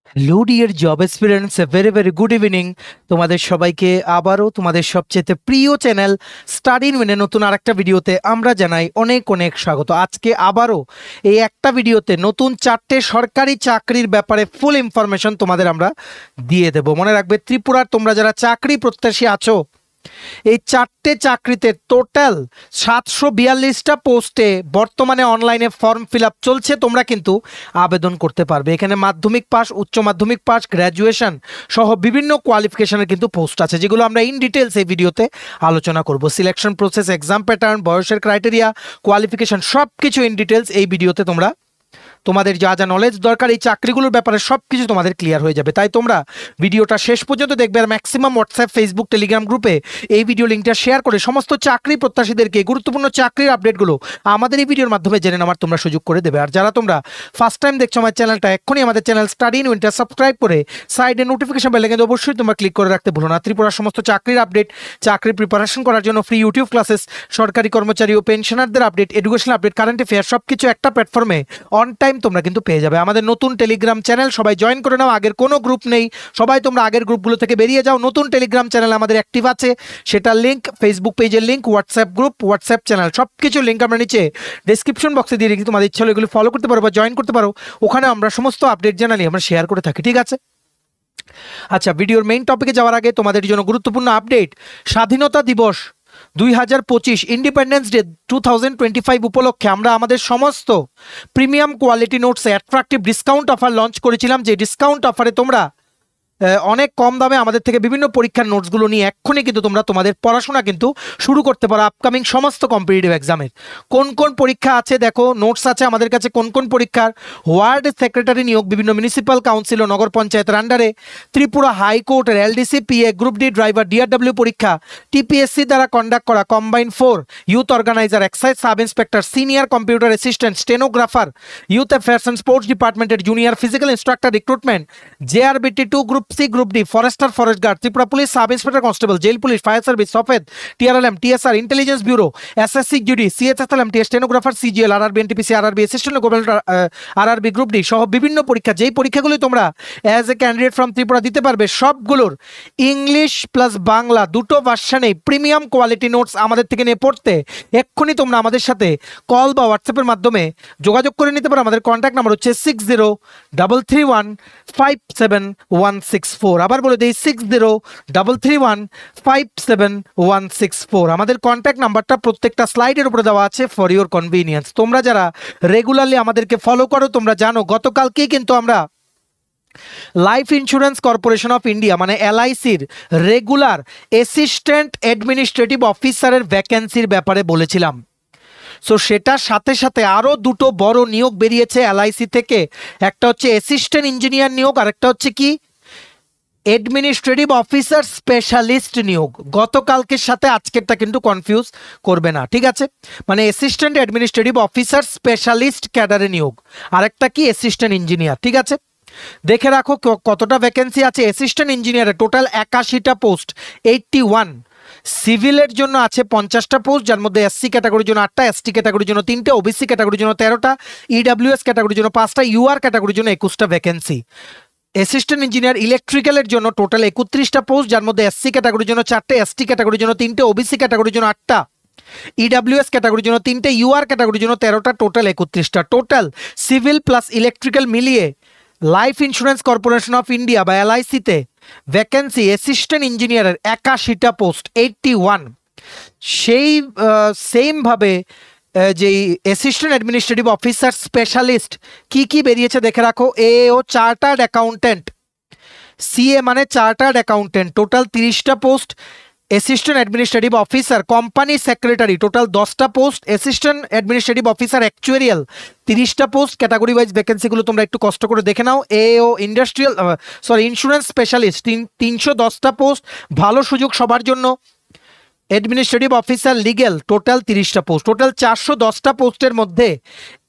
Hello dear job experience, a very very good evening. তোমাদের সবাইকে আবারও তোমাদের সবচেয়ে প্রিয় চ্যানেল স্টাডি ইন উইনের নতুন আরেকটা ভিডিওতে আমরা জানাই অনেক অনেক স্বাগত। আজকে আবারও এই একটা ভিডিওতে নতুন 4টে সরকারি চাকরির ব্যাপারে ফুল ইনফরমেশন তোমাদের আমরা দিয়ে দেব। মনে রাখবে, ত্রিপুরার তোমরা যারা চাকরি প্রত্যাশী আছো, এই 4টে চাকরিতে টোটাল 742টা পোস্টে বর্তমানে অনলাইনে ফর্ম ফিল আপ চলছে। তোমরা কিন্তু আবেদন করতে পারবে। এখানে মাধ্যমিক পাস, উচ্চ মাধ্যমিক পাস, গ্র্যাজুয়েশন সহ বিভিন্ন কোয়ালিফিকেশনের কিন্তু পোস্ট আছে, যেগুলো আমরা ইন ডিটেলস এই ভিডিওতে আলোচনা করব। সিলেকশন প্রসেস, এক্সাম প্যাটার্ন, বয়সের ক্রাইটেরিয়া, কোয়ালিফিকেশন সব কিছু ইন ডিটেলস এই ভিডিওতে তোমরা তোমাদের যা যা নলেজ দরকার এই চাকরিগুলোর ব্যাপারে সব কিছু তোমাদের ক্লিয়ার হয়ে যাবে। তাই তোমরা ভিডিওটা শেষ পর্যন্ত দেখবে। আর ম্যাক্সিমাম হোয়াটসঅ্যাপ, ফেসবুক, টেলিগ্রাম গ্রুপে এই ভিডিও লিঙ্কটা শেয়ার করে সমস্ত চাকরি প্রত্যাশীদেরকে গুরুত্বপূর্ণ চাকরির আপডেটগুলো আমাদের এই ভিডিওর মাধ্যমে জেনে নেওয়ার তোমরা সুযোগ করে দেবে। আর যারা তোমরা ফার্স্ট টাইম দেখছো আমার চ্যানেলটা, এক্ষুনি আমাদের channel study in winter subscribe করে সাইডে নোটিফিকেশন বেল কিন্তু অবশ্যই তোমরা ক্লিক করে রাখতে ভুলো না। ত্রিপুরার সমস্ত চাকরির আপডেট, চাকরি প্রিপারেশন করার জন্য ফ্রি ইউটিউব ক্লাসেস, সরকারি কর্মচারী ও পেনশনারদের update, education update, current affair সব কিছু একটা প্ল্যাটফর্মে অন টাইম তোমরা কিন্তু পেয়ে যাবে। আমাদের নতুন টেলিগ্রাম চ্যানেল, সবাই জয়েন করে নাও। আগের কোনো গ্রুপ নেই, সবাই তোমরা আগের গ্রুপগুলো থেকে বেরিয়ে যাও। নতুন টেলিগ্রাম চ্যানেল আমাদের অ্যাক্টিভ আছে, সেটার লিঙ্ক, ফেসবুক পেজের link, WhatsApp group, WhatsApp channel সব কিছু লিঙ্ক আমরা নিচে ডেসক্রিপশন বক্সে দিয়ে রেখেছি। তোমাদের ইচ্ছা হলে এগুলো ফলো করতে পারো বা জয়েন করতে পারো। ওখানে আমরা সমস্ত আপডেট জানালি আমরা শেয়ার করে থাকি, ঠিক আছে? আচ্ছা, ভিডিওর মেইন টপিকে যাওয়ার আগে তোমাদের জন্য গুরুত্বপূর্ণ আপডেট। স্বাধীনতা দিবস 2025 ইন্ডিপেন্ডেন্স ডে 2025 উপলক্ষে আমরা আমাদের সমস্ত প্রিমিয়াম কোয়ালিটি নোটসে অ্যাট্রাকটিভ ডিসকাউন্ট অফার লঞ্চ করেছিলাম। যে ডিসকাউন্ট অফারে তোমরা অনেক কম দামে আমাদের থেকে বিভিন্ন পরীক্ষার নোটসগুলো নিয়ে এক্ষুনি কিন্তু তোমরা তোমাদের পড়াশোনা কিন্তু শুরু করতে পারো। আপকামিং সমস্ত কম্পিটিটিভ এক্সামের কোন কোন পরীক্ষা আছে দেখো, নোটস আছে আমাদের কাছে। কোন কোন পরীক্ষার ওয়ার্ড সেক্রেটারি নিয়োগ, বিভিন্ন মিউনিসিপ্যাল কাউন্সিল ও নগর পঞ্চায়েতের আন্ডারে, ত্রিপুরা হাইকোর্টের LDC, PA, group D driver, DRW পরীক্ষা, টিপিএসসি দ্বারা কন্ডাক্ট করা combine 4, youth organiser, excise sub inspector, senior computer assistant, stenographer, youth affairs and sports ডিপার্টমেন্টের junior physical instructor recruitment, JRBT 2, group C, group D, forester, forest guard, Tripura police, sub inspector constable, jail police, fire service, সফেদ, TRLM, TSR, intelligence bureau, SSC GD, CHSL, stenographer, CGL, RRB, NTPC, RRB, assistant government, RRB, group D সহ বিভিন্ন পরীক্ষা, যেই পরীক্ষাগুলি তোমরা as a candidate from Tripura দিতে পারবে, সবগুলোর ইংলিশ প্লাস বাংলা দুটো ভার্সানে প্রিমিয়াম কোয়ালিটি নোটস আমাদের থেকে নিয়ে পড়তে এক্ষুনি তোমরা আমাদের সাথে কল বা হোয়াটসঅ্যাপের মাধ্যমে যোগাযোগ করে নিতে পারো। আমাদের কন্ট্যাক্ট নাম্বার হচ্ছে 6033157164। আবার বলে দিই 6033157164। আমাদের কন্ট্যাক্ট নাম্বারটা প্রত্যেকটা স্লাইডের উপরে দেওয়া আছে ফর ইউর কনভিনিয়েন্স। তোমরা যারা রেগুলারলি আমাদেরকে ফলো করো তোমরা জানো গতকালকেই কিন্তু আমরা life insurance corporation of India মানে এলআইসির রেগুলার অ্যাসিস্ট্যান্ট অ্যাডমিনিস্ট্রেটিভ অফিসারের ভ্যাকেন্সির ব্যাপারে বলেছিলাম। সো সেটার সাথে সাথে আরও দুটো বড় নিয়োগ বেরিয়েছে এলআইসি থেকে। একটা হচ্ছে অ্যাসিস্ট্যান্ট ইঞ্জিনিয়ার নিয়োগ, আর একটা হচ্ছে কি অ্যাডমিনিস্ট্রেটিভ অফিসার স্পেশালিস্ট নিয়োগ। গতকালকের সাথে আজকেরটা কিন্তু কনফিউজ করবে না, ঠিক আছে? মানে অ্যাসিস্ট্যান্ট অ্যাডমিনিস্ট্রেটিভ অফিসার স্পেশালিস্ট ক্যাডারে নিয়োগ, আরেকটা কি অ্যাসিস্ট্যান্ট ইঞ্জিনিয়ার, ঠিক আছে? দেখে রাখো কতটা ভ্যাকেন্সি আছে। অ্যাসিস্ট্যান্ট ইঞ্জিনিয়ারে টোটাল 81টা পোস্ট, 81। সিভিলের জন্য আছে 50টা পোস্ট, যার মধ্যে এসসি ক্যাটাগরির জন্য 8টা, এসটি ক্যাটাগরির জন্য 3টে, ওবিসি ক্যাটাগরির জন্য 13টা, ইডাব্লিউএস ক্যাটাগরির জন্য 5টা, ইউআর ক্যাটাগরির জন্য 21টা ভ্যাকেন্সি। অ্যাসিস্ট্যান্ট ইঞ্জিনিয়ার ইলেকট্রিক্যালের জন্য টোটাল 31টা পোস্ট, যার মধ্যে এসসি ক্যাটাগরির জন্য 4টে, এসটি ক্যাটাগরির জন্য 3টে, ওবিসি ক্যাটাগরির জন্য 8টা, ইডাব্লিউএস ক্যাটাগরির জন্য 3টে, ইউআর ক্যাটাগরির জন্য 13টা, টোটাল 31টা। টোটাল সিভিল প্লাস ইলেকট্রিক্যাল মিলিয়ে life insurance corporation of India বা এলআইসিতে ভ্যাকেন্সি অ্যাসিস্ট্যান্ট ইঞ্জিনিয়ারের 81টা পোস্ট, 81। সেই সেমভাবে যেই অ্যাসিস্ট্যান্ট অ্যাডমিনিস্ট্রেটিভ অফিসার স্পেশালিস্ট কি কি বেরিয়েছে দেখে রাখো। ও চার্টার্ড অ্যাকাউন্টেন্ট, সিএ মানে চার্টার্ড অ্যাকাউন্টেন্ট, টোটাল 30টা post. Assistant administrative officer company secretary, total 10টা post. Assistant administrative officer actuarial 30টা পোস্ট। ক্যাটাগরি ওয়াইজ ভ্যাকেন্সিগুলো তোমরা একটু কষ্ট করে দেখে নাও। ও ইন্ডাস্ট্রিয়াল ইন্স্যুরেন্স স্পেশালিস্ট 310টা পোস্ট, ভালো সুযোগ সবার জন্য। অ্যাডমিনিস্ট্রেটিভ অফিসার লিগ্যাল টোটাল 30টা পোস্ট, টোটাল 410টা পোস্টের মধ্যে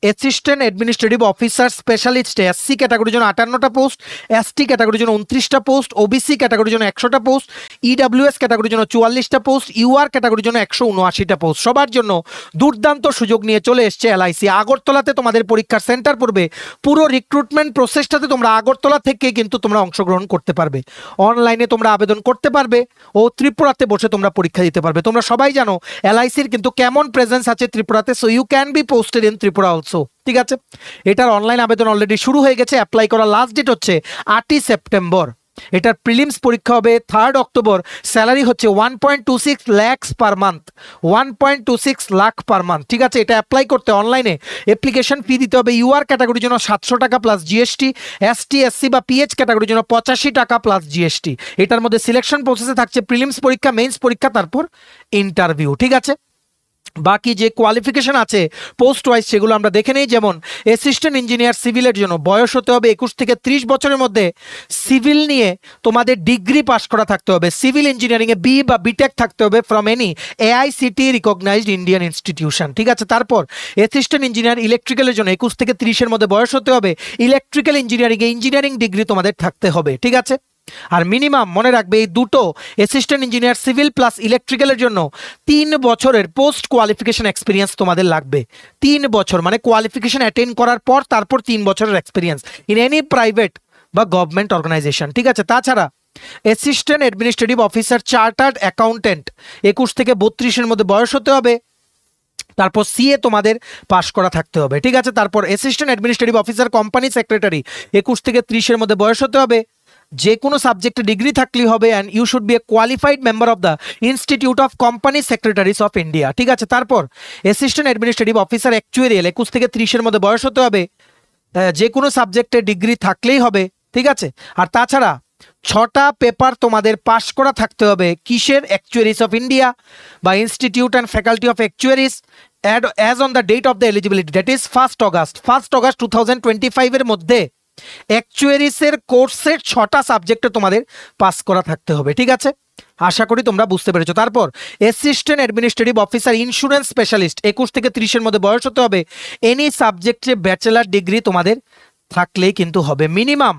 অ্যাসিস্ট্যান্ট অ্যাডমিনিস্ট্রেটিভ অফিসার স্পেশালিস্টে এসসি ক্যাটাগরির জন্য 58টা পোস্ট, এসটি ক্যাটাগরির জন্য 29টা পোস্ট, ওবিসি ক্যাটাগরির জন্য 100টা পোস্ট, ইডাব্লিউএস ক্যাটাগরির জন্য 44টা পোস্ট, ইউআর ক্যাটাগরির জন্য 179টা পোস্ট। সবার জন্য দুর্দান্ত সুযোগ নিয়ে চলে এসছে এলআইসি। আগরতলাতে তোমাদের পরীক্ষার সেন্টার পড়বে। পুরো রিক্রুটমেন্ট প্রসেসটাতে তোমরা আগরতলা থেকে কিন্তু তোমরা অংশগ্রহণ করতে পারবে। অনলাইনে তোমরা আবেদন করতে পারবে ও ত্রিপুরাতে বসে তোমরা পরীক্ষা দিতে পারবে। তোমরা সবাই জানো এলআইসির কিন্তু কেমন প্রেজেন্স আছে ত্রিপুরাতে, so you can be posted in Tripura also. ঠিক আছে, এটার অনলাইন আবেদন অলরেডি শুরু হয়ে গেছে। অ্যাপ্লাই করার লাস্ট ডেট হচ্ছে 8ই সেপ্টেম্বর। এটার প্রিলিমস পরীক্ষা হবে 3rd অক্টোবর। স্যালারি হচ্ছে 1.26 lakhs per month, 1.26 lakh per month. ঠিক আছে, এটা অ্যাপ্লাই করতে অনলাইনে অ্যাপ্লিকেশন ফি দিতে হবে। ইউআর ক্যাটাগরির জন্য 700 টাকা প্লাস জিএসটি, এসটি এসসি বা পিএইচ ক্যাটাগরির জন্য 85 টাকা প্লাস জিএসটি। এটার মধ্যে সিলেকশন প্রসেসে থাকছে প্রিলিমস পরীক্ষা, মেইনস পরীক্ষা, তারপর ইন্টারভিউ। ঠিক আছে, বাকি যে কোয়ালিফিকেশন আছে পোস্ট ওয়াইজ সেগুলো আমরা দেখে নেই। যেমন অ্যাসিস্ট্যান্ট ইঞ্জিনিয়ার সিভিলের জন্য বয়স হতে হবে 21 থেকে 30 বছরের মধ্যে। সিভিল নিয়ে তোমাদের ডিগ্রি পাস করা থাকতে হবে। সিভিল ইঞ্জিনিয়ারিংয়ে বি বা বিটেক থাকতে হবে from any AICTE recognised Indian institution. ঠিক আছে, তারপর অ্যাসিস্ট্যান্ট ইঞ্জিনিয়ার ইলেকট্রিক্যালের জন্য 21 থেকে 30-এর মধ্যে বয়স হতে হবে। ইলেকট্রিক্যাল ইঞ্জিনিয়ারিংয়ে ইঞ্জিনিয়ারিং ডিগ্রি তোমাদের থাকতে হবে। ঠিক আছে, আর মিনিমাম মনে রাখবে এই দুটো অ্যাসিস্ট্যান্ট ইঞ্জিনিয়ার সিভিল প্লাস ইলেকট্রিক্যালের জন্য 3 বছরের পোস্ট কোয়ালিফিকেশন এক্সপিরিয়েন্স তোমাদের লাগবে। 3 বছর মানে কোয়ালিফিকেশন অ্যাটেন্ড করার পর তারপর 3 বছরের এক্সপিরিয়েন্স ইন এনি প্রাইভেট বা গভর্নমেন্ট অর্গানাইজেশন। ঠিক আছে, তাছাড়া assistant administrative officer chartered accountant 21 থেকে 32-এর মধ্যে বয়স হতে হবে। তারপর সিএ তোমাদের পাশ করা থাকতে হবে। ঠিক আছে, তারপর assistant administrative officer company secretary 21 থেকে 30-এর মধ্যে বয়স হতে হবে। যে কোনো সাবজেক্টে ডিগ্রি থাকলেই হবে and you should be a qualified member of the Institute of Company Secretaries of India. ঠিক আছে, তারপর অ্যাসিস্ট্যান্ট অ্যাডমিনিস্ট্রেটিভ অফিসার অ্যাকচুয়ারিয়াল 21 থেকে 30-এর মধ্যে বয়স হতে হবে। যে কোনো সাবজেক্টে ডিগ্রি থাকলেই হবে। ঠিক আছে, আর তাছাড়া 6টা পেপার তোমাদের পাশ করা থাকতে হবে। কিসের? অ্যাকচুয়ারিজ অফ ইন্ডিয়া বা institute and faculty of actuaries as on the date of the eligibility, that is 1 August 2025-এর মধ্যে অ্যাকচুয়ারিজের কোর্সের 6টা সাবজেক্টে তোমাদের পাস করা থাকতে হবে। ঠিক আছে, আশা করি তোমরা বুঝতে পেরেছো। তারপর assistant administrative officer insurance specialist 21 থেকে 30-এর মধ্যে বয়স হতে হবে। এনি সাবজেক্টে ব্যাচেলার ডিগ্রি তোমাদের থাকলেই কিন্তু হবে। মিনিমাম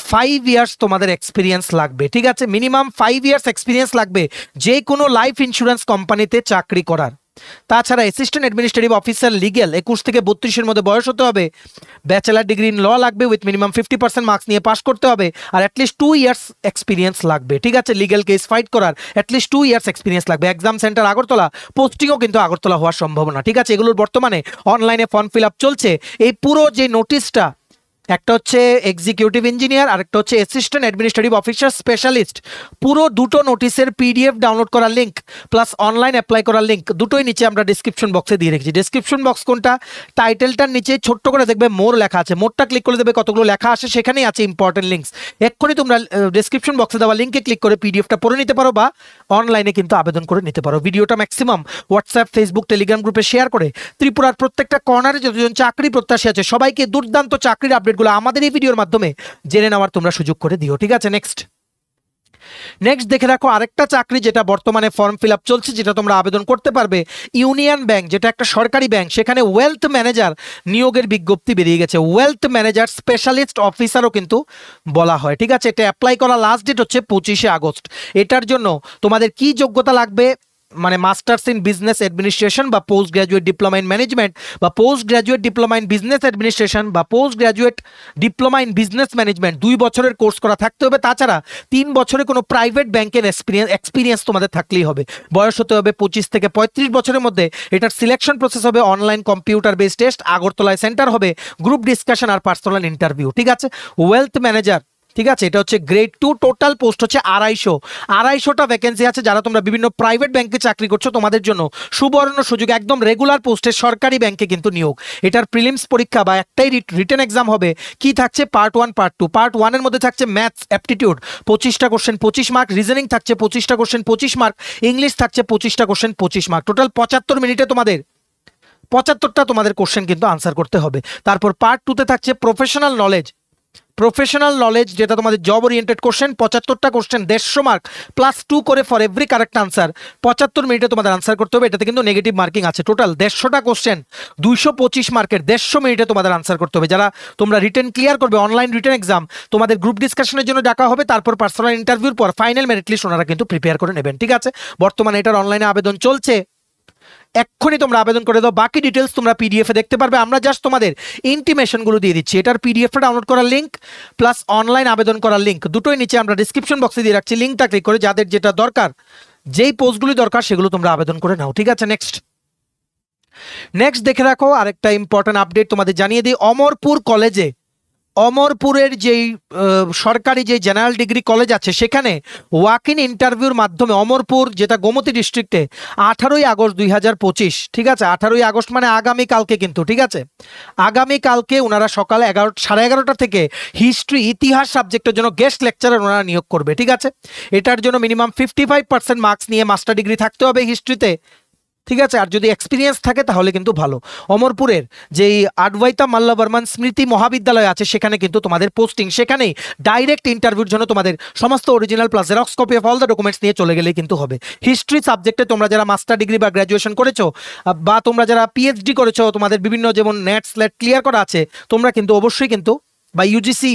5 ইয়ার্স তোমাদের এক্সপিরিয়েন্স লাগবে। ঠিক আছে, মিনিমাম 5 ইয়ার্স এক্সপিরিয়েন্স লাগবে যে কোনো লাইফ ইন্স্যুরেন্স কোম্পানিতে চাকরি করার। তাছাড়া অ্যাসিস্ট্যান্ট অ্যাডমিনিস্ট্রেটিভ অফিসার লিগ্যাল 21 থেকে 32-এর মধ্যে বয়স হতে হবে। ব্যাচেলার ডিগ্রি ইন ল লাগবে উইথ মিনিমাম 50% মার্কস নিয়ে পাস করতে হবে। আর অ্যাটলিস্ট 2 ইয়ার্স এক্সপিরিয়েন্স লাগবে। ঠিক আছে, লিগ্যাল কেস ফাইট করার অ্যাটলিস্ট 2 ইয়ার্স এক্সপিরিয়েন্স লাগবে। এক্সাম সেন্টার আগরতলা, পোস্টিংও কিন্তু আগরতলা হওয়ার সম্ভাবনা। ঠিক আছে, এগুলোর বর্তমানে অনলাইনে ফর্ম ফিল আপ চলছে। এই পুরো যে নোটিশটা, একটা হচ্ছে এক্সিকিউটিভ ইঞ্জিনিয়ার আর একটা হচ্ছে অ্যাসিস্ট্যান্ট অ্যাডমিনিস্ট্রেটিভ অফিসার স্পেশালিস্ট, পুরো দুটো নোটিশের পিডিএফ ডাউনলোড করার লিঙ্ক প্লাস অনলাইন অ্যাপ্লাই করার লিঙ্ক দুটোই নিচে আমরা ডিসক্রিপশন বক্সে দিয়ে রেখেছি। ডিসক্রিপশন বক্স কোনটা? টাইটেলটার নিচে ছোট্ট করে দেখবে মোর লেখা আছে, মোরটা ক্লিক করে দেবে কতগুলো লেখা আসে, সেখানেই আছে ইম্পর্টেন্ট লিঙ্কস। এক্ষুনি তোমরা ডিসক্রিপশন বক্সে দেওয়া লিঙ্কে ক্লিক করে পিডিএফটা পড়ে নিতে পারো বা অনলাইনে কিন্তু আবেদন করে নিতে পারো। ভিডিওটা ম্যাক্সিমাম হোয়াটসঅ্যাপ, ফেসবুক, টেলিগ্রাম গ্রুপে শেয়ার করে ত্রিপুরার প্রত্যেকটা কর্নারে যতজন চাকরি প্রত্যাশী আছে সবাইকে দুর্দান্ত চাকরির আপডেটগুলো আমাদের এই ভিডিওর মাধ্যমে জেনে নেওয়ার তোমরা সুযোগ করে দিও। ঠিক আছে, নেক্সট দেখে রাখো আরেকটা চাকরি যেটা বর্তমানে ফর্ম ফিল আপ চলছে, যেটা তোমরা আবেদন করতে পারবে। ইউনিয়ন ব্যাংক, যেটা একটা সরকারি ব্যাংক, সেখানে ওয়েলথ ম্যানেজার নিয়োগের বিজ্ঞপ্তি বেরিয়ে গেছে। ওয়েলথ ম্যানেজার স্পেশালিস্ট অফিসারও কিন্তু বলা হয়। ঠিক আছে, এটা অ্যাপ্লাই করা লাস্ট ডেট হচ্ছে 25শে আগস্ট। এটার জন্য তোমাদের কি যোগ্যতা লাগবে? মানে মাস্টার্স ইন বিজনেস অ্যাডমিনিস্ট্রেশন বা post graduate diploma in management বা post graduate diploma in business administration বা post graduate diploma in business management 2 বছরের কোর্স করা থাকতে হবে। তাছাড়া 3 বছরে কোনো প্রাইভেট ব্যাংকের এক্সপিরিয়েন্স তোমাদের থাকলেই হবে। বয়স হতে হবে 25 থেকে 35 বছরের মধ্যে। এটার সিলেকশন প্রসেস হবে অনলাইন কম্পিউটার বেসড টেস্ট, আগরতলায় সেন্টার হবে, গ্রুপ ডিসকাশন আর পার্সোনাল ইন্টারভিউ। ঠিক আছে, ওয়েলথ ম্যানেজার, ঠিক আছে, এটা হচ্ছে গ্রেড 2, টোটাল পোস্ট হচ্ছে 250টা ভ্যাকেন্সি আছে। যারা তোমরা বিভিন্ন প্রাইভেট ব্যাংকে চাকরি করছো তোমাদের জন্য সুবর্ণ সুযোগ, একদম রেগুলার পোস্টে সরকারি ব্যাংকে কিন্তু নিয়োগ। এটার প্রিলিমস পরীক্ষা বা একটাই রিটেন এক্সাম হবে। কি থাকছে? Part 1, part 2। পার্ট 1-এর মধ্যে থাকছে ম্যাথস অ্যাপটিটিউড 25টা কোশ্চেন 25 মার্ক, রিজনিং থাকছে 25টা কোশ্চেন 25 মার্ক, ইংলিশ থাকছে 25টা কোশ্চেন 25 মার্ক। টোটাল 75 মিনিটে তোমাদের 75টা তোমাদের কোশ্চেন কিন্তু আনসার করতে হবে। তারপর পার্ট 2-তে থাকছে প্রফেশনাল নলেজ প্রফেশনাল নলেজ যেটা তোমাদের জব ওরিয়েন্টেড কোশ্চেন, 75টা কোশ্চেন 150 মার্ক +2 করে ফর এভরি কারেক্ট আনসার। 75 মিনিটে তোমাদের আনসার করতে হবে, এটাতে কিন্তু নেগেটিভ মার্কিং আছে। টোটাল 150টা কোশ্চেন 225 মার্কের 150 মিনিটে তোমাদের আনসার করতে হবে। যারা তোমরা রিটেন ক্লিয়ার করবে, অনলাইন রিটেন এক্সাম তোমাদের গ্রুপ ডিসকাশনের জন্য ডাকা হবে, তারপর পার্সোনাল ইন্টারভিউর পর ফাইনাল মেরিট লিস্ট ওনারা কিন্তু প্রিপেয়ার করে নেবেন, ঠিক আছে। বর্তমানে এটার অনলাইনে আবেদন চলছে, এক্ষুনি তোমরা আবেদন করে দাও। বাকি ডিটেলস তোমরা পিডিএফ এ দেখতে পারবে, আমরা জাস্ট তোমাদের ইন্টিমেশনগুলো দিয়ে দিচ্ছি। এটার পিডিএফটা ডাউনলোড করার লিঙ্ক প্লাস অনলাইন আবেদন করার লিঙ্ক দুটোই নিচে আমরা ডিসক্রিপশন বক্সে দিয়ে রাখছি। লিঙ্কটা ক্লিক করে যাদের যেটা দরকার, যেই পোস্টগুলি দরকার সেগুলো তোমরা আবেদন করে নাও, ঠিক আছে। নেক্সট দেখে রাখো আরেকটা ইম্পর্টেন্ট আপডেট তোমাদের জানিয়ে দিই। অমরপুরের যেই সরকারি যে জেনারেল ডিগ্রি কলেজ আছে সেখানে ওয়াক ইন ইন্টারভিউর মাধ্যমে অমরপুর যেটা গোমতী ডিস্ট্রিক্টে 18ই আগস্ট 2025, ঠিক আছে, 18ই আগস্ট মানে আগামীকালকে কিন্তু, ঠিক আছে, আগামীকালকে ওনারা সকালে 11:30 থেকে হিস্ট্রি ইতিহাস সাবজেক্টের জন্য গেস্ট লেকচারার ওনারা নিয়োগ করবে, ঠিক আছে। এটার জন্য মিনিমাম 55% মার্কস নিয়ে মাস্টার ডিগ্রি থাকতে হবে হিস্ট্রিতে, ঠিক আছে। আর যদি এক্সপিরিয়েন্স থাকে তাহলে কিন্তু ভালো। অমরপুরের যেই আডভাইতা মাল্লাবর্মন স্মৃতি মহাবিদ্যালয় আছে সেখানে কিন্তু তোমাদের পোস্টিং, সেখানেই ডাইরেক্ট ইন্টারভিউর জন্য তোমাদের সমস্ত original plus xerox copy of all the documents নিয়ে চলে গেলেই কিন্তু হবে। হিস্ট্রি সাবজেক্টে তোমরা যারা মাস্টার ডিগ্রি বা গ্র্যাজুয়েশন করেছো বা তোমরা যারা পিএইচডি করেছো, তোমাদের বিভিন্ন যেমন নেট স্লেট ক্লিয়ার করা আছে, তোমরা কিন্তু অবশ্যই কিন্তু বা ইউজিসি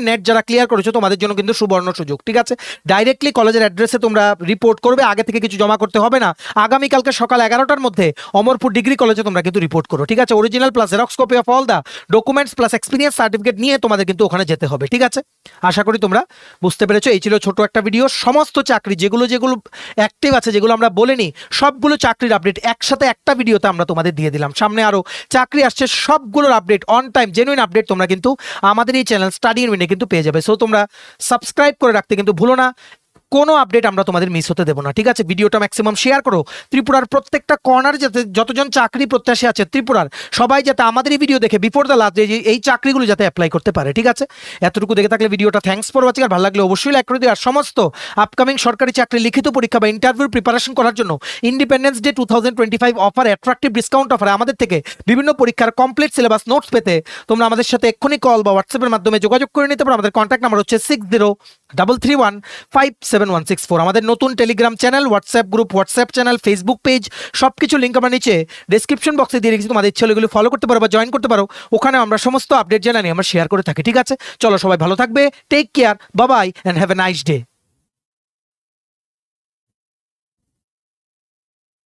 নেট যারা ক্লিয়ার করেছো তোমাদের জন্য কিন্তু সুবর্ণ সুযোগ, ঠিক আছে। ডাইরেক্টলি কলেজের অ্যাড্রেসে তোমরা রিপোর্ট করবে, আগে থেকে কিছু জমা করতে হবে না। আগামীকালকে সকাল 11টার মধ্যে অমরপুর ডিগ্রি কলেজে তোমরা কিন্তু রিপোর্ট করো, ঠিক আছে। Original plus xerox copy of all the documents plus experience certificate নিয়ে তোমাদের কিন্তু ওখানে যেতে হবে, ঠিক আছে। আশা করি তোমরা বুঝতে পেরেছো। এই ছিল ছোট একটা ভিডিও। সমস্ত চাকরি যেগুলো অ্যাক্টিভ আছে, যেগুলো আমরা বলিনি, সবগুলো চাকরির আপডেট একসাথে একটা ভিডিওতে আমরা তোমাদের দিয়ে দিলাম। সামনে আরো চাকরি আসছে, সবগুলোর update on time genuine update তোমরা কিন্তু আমাদের এই চ্যানেল স্টাডি ইন উইনে কিন্তু পেয়ে যাবে। সো তোমরা সাবস্ক্রাইব করে রাখতে কিন্তু ভুলো না, কোনো আপডেট আমরা তোমাদের মিস হতে দেবো না, ঠিক আছে। ভিডিওটা ম্যাক্সিমাম শেয়ার করো। ত্রিপুরার প্রত্যেকটা কর্নার যাতে যতজন চাকরি প্রত্যাশী আছে ত্রিপুরার সবাই যাতে আমাদের এই ভিডিও দেখে বিফোর দ্য লাস্ট ডে এই চাকরিগুলো যাতে অ্যাপ্লাই করতে পারে, ঠিক আছে। এতটুকু দেখে থাকলে ভিডিওটা থ্যাঙ্কস ফর ওয়াচিং। আর ভালো লাগলে অবশ্যই লাইক করে দিও। আর সমস্ত আপকামিং সরকারি চাকরি লিখিত পরীক্ষা বা ইন্টারভিউ প্রিপারেশন করার জন্য independence day 2025 offer, attractive discount অফারে আমাদের থেকে বিভিন্ন পরীক্ষার কমপ্লিট সিলেবাস নোটস পেতে তোমরা আমাদের সাথে এক্ষুনি কল বা হোয়াটসঅ্যাপের মাধ্যমে যোগাযোগ করে নিতে পারো। আমাদের কন্ট্যাক্ট নাম্বার হচ্ছে 6033157164। আমাদের নতুন Telegram channel, WhatsApp group, WhatsApp channel, Facebook page, সবকিছু লিঙ্ক আমরা নিচে ডেসক্রিপশন বক্সে দিয়ে রেখেছি। তোমাদের ইচ্ছে হলে এগুলো ফলো করতে পারো বা জয়েন করতে পারো। ওখানে আমরা সমস্ত আপডেট জানানি আমরা শেয়ার করে থাকি, ঠিক আছে। চলো সবাই ভালো থাকবে, take care, bye bye and have a nice day.